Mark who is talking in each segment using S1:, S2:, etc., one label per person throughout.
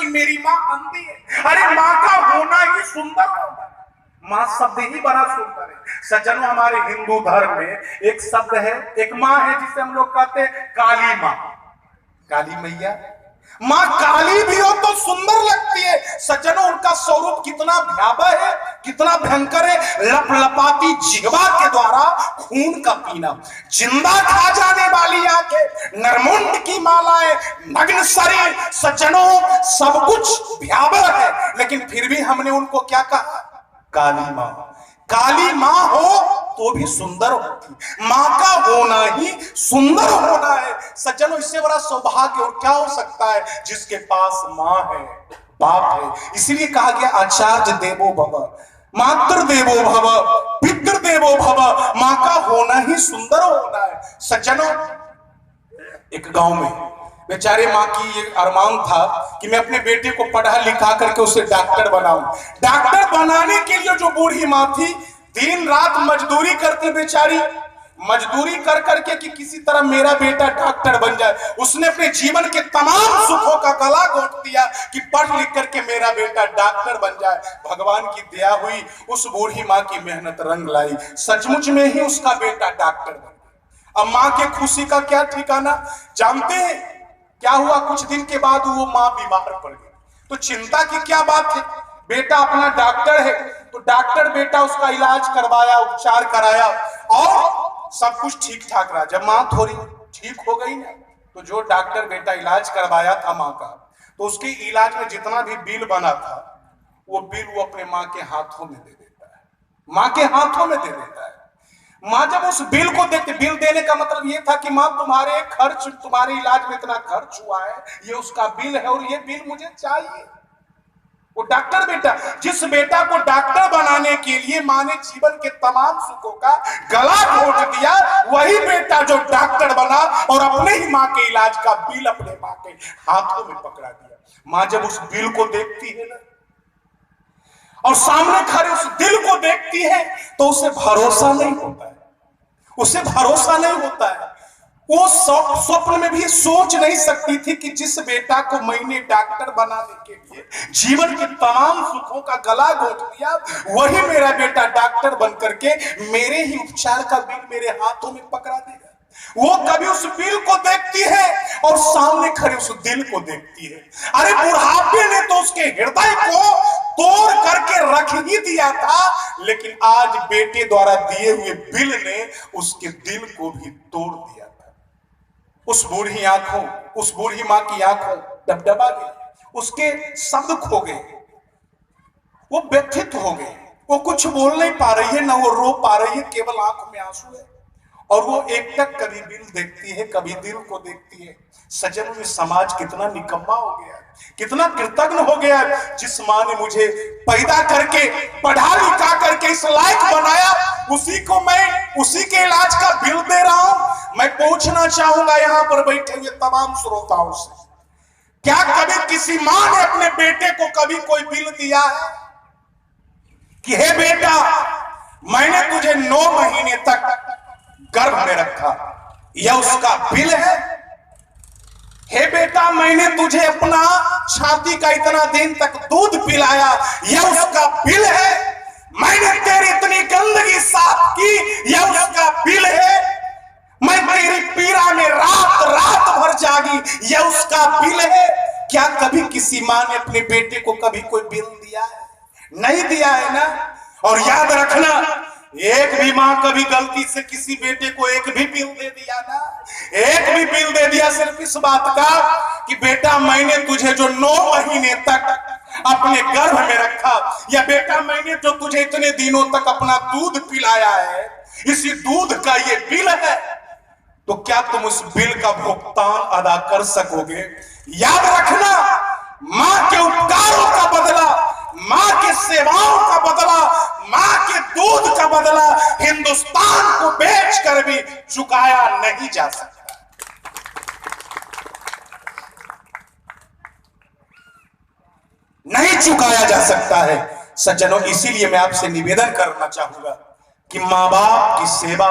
S1: कि मेरी माँ अंधी है। अरे माँ का होना ही सुंदर होता है, माँ शब्द ही बड़ा सुंदर है। सज्जनों, हमारे हिंदू धर्म में एक शब्द है, एक माँ है जिसे हम लोग कहते हैं काली माँ, काली मैया। माँ काली भी हो तो सुंदर लगती है। सज्जनों, उनका स्वरूप कितना भयावह है, कितना भयंकर है। लपलपाती जिह्वा के द्वारा खून का पीना, जिंदा खा जाने वाली आंखें, नरमुंड की मालाएं, नग्न शरीर। सज्जनों, सब कुछ भयावह है, लेकिन फिर भी हमने उनको क्या कहा? काली माँ। काली माँ हो तो भी सुंदर होती, माँ का होना ही सुंदर होना है। सज्जनों, इससे बड़ा सौभाग्य और क्या हो सकता है जिसके पास माँ है, बाप है। इसीलिए कहा गया आचार्य देवो भव, मातृ देवो भव, पितृ देवो भव। माँ का होना ही सुंदर होना है। सज्जनों, एक गांव में बेचारे माँ की ये अरमान था कि मैं अपने बेटे को पढ़ा लिखा करके उसे डॉक्टर बनाऊं। डॉक्टर बनाने के लिए जो बूढ़ी माँ थी, दिन रात मजदूरी करती बेचारी, मजदूरी कर करके कि किसी तरह मेरा बेटा डॉक्टर बन जाए। उसने अपने जीवन के तमाम सुखों का गला घोट दिया कि पढ़ लिख करके मेरा बेटा डॉक्टर बन जाए। भगवान की दया हुई, उस बूढ़ी माँ की मेहनत रंग लाई, सचमुच में ही उसका बेटा डॉक्टर बन गया। अब माँ के खुशी का क्या ठिकाना, जानते हैं क्या हुआ? कुछ दिन के बाद वो माँ बीमार पड़ गई। तो चिंता की क्या बात है, बेटा अपना डॉक्टर है, तो डॉक्टर बेटा उसका इलाज करवाया, उपचार कराया और सब कुछ ठीक ठाक रहा। जब माँ थोड़ी ठीक हो गई ना, तो जो डॉक्टर बेटा इलाज करवाया था माँ का, तो उसके इलाज में जितना भी बिल बना था, वो बिल वो अपने माँ के हाथों में दे देता है, माँ के हाथों में दे देता है। माँ जब उस बिल को देखते, बिल देने का मतलब ये था कि माँ तुम्हारे खर्च, तुम्हारे इलाज में इतना खर्च हुआ है, ये उसका बिल है और ये बिल मुझे चाहिए। वो डॉक्टर बेटा, जिस बेटा को डॉक्टर बनाने के लिए माँ ने जीवन के तमाम सुखों का गला घोट दिया, वही बेटा जो डॉक्टर बना और अपने ही माँ के इलाज का बिल अपने माँ के हाथों में पकड़ा दिया। माँ जब उस बिल को देखती है ना और सामने खड़े उस दिल को देखती है, तो उसे भरोसा नहीं होता है, उसे भरोसा नहीं होता है। वो स्वप्न में भी सोच नहीं सकती थी कि जिस बेटा को मैंने डॉक्टर बनाने के लिए जीवन के तमाम सुखों का गला घोट दिया, वही मेरा बेटा डॉक्टर बन करके मेरे ही उपचार का बिल मेरे हाथों में पकड़ा देगा। वो कभी उस बिल को देखती है और सामने खड़े उस दिल को देखती है। अरे बुढ़ापे ने तो उसके हृदय को तोड़ करके रख ही दिया था, लेकिन आज बेटे द्वारा दिए हुए बिल ने उसके दिल को भी तोड़ दिया था। उस बूढ़ी आंखों, उस बूढ़ी माँ की आंखों डबडबा गई, उसके शब्द खो गए, वो व्यथित हो गई, वो कुछ बोल नहीं पा रही है, ना वो रो पा रही है, केवल आंखों में आंसू है। और वो एकटक कभी बिल देखती है, कभी दिल को देखती है। सज्जनों, में समाज कितना निकम्मा हो गया, कितना कृतज्ञ हो गया। जिस माँ ने मुझे पैदा करके, पढ़ा लिखा करके इस लायक बनाया, उसी को मैं उसी के इलाज का बिल दे रहा हूं। मैं पूछना चाहूंगा यहाँ पर बैठे हुए तमाम श्रोताओं से, क्या कभी किसी माँ ने अपने बेटे को कभी कोई बिल दिया है कि हे बेटा, मैंने तुझे 9 महीने तक गर्भ में रखा, यह उसका बिल है? हे बेटा, मैंने तुझे अपना छाती का इतना दिन तक दूध पिलाया, यह उसका बिल है? मैंने तेरी इतनी गंदगी साफ की, यह उसका बिल है? मैं तेरी पीड़ा में रात रात भर जागी, यह उसका बिल है? क्या कभी किसी माँ ने अपने बेटे को कभी कोई बिल दिया है? नहीं दिया है ना। और याद रखना, एक भी माँ कभी गलती से किसी बेटे को एक भी बिल दे दिया ना, एक भी बिल दे दिया सिर्फ इस बात का कि बेटा, मैंने तुझे जो 9 महीने तक अपने गर्भ में रखा, या बेटा, मैंने जो तुझे इतने दिनों तक अपना दूध पिलाया है, इसी दूध का ये बिल है, तो क्या तुम उस बिल का भुगतान अदा कर सकोगे? याद रखना, माँ के उपकारों का बदला, माँ के सेवाओं का बदला, माँ के दूध का बदला हिंदुस्तान को बेचकर भी चुकाया नहीं जा सकता। नहीं चुकाया जा सकता है। सज्जनों, इसीलिए मैं आपसे निवेदन करना चाहूंगा कि माँ बाप की सेवा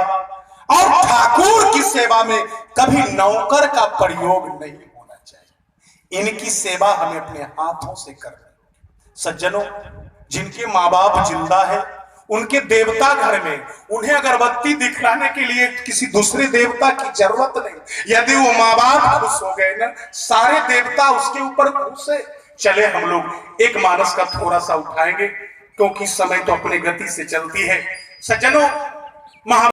S1: और ठाकुर की सेवा में कभी नौकर का प्रयोग नहीं होना चाहिए। इनकी सेवा हमें अपने हाथों से करनी। सज्जनों, जिनके माँ बाप जिंदा है, उनके देवता घर में उन्हें अगरबत्ती दिखलाने के लिए किसी दूसरे देवता की जरूरत नहीं। यदि वो माँ बाप खुश हो गए ना, सारे देवता उसके ऊपर खुश है। चले हम लोग एक मानस का थोड़ा सा उठाएंगे, क्योंकि समय तो अपने गति से चलती है। सज्जनों,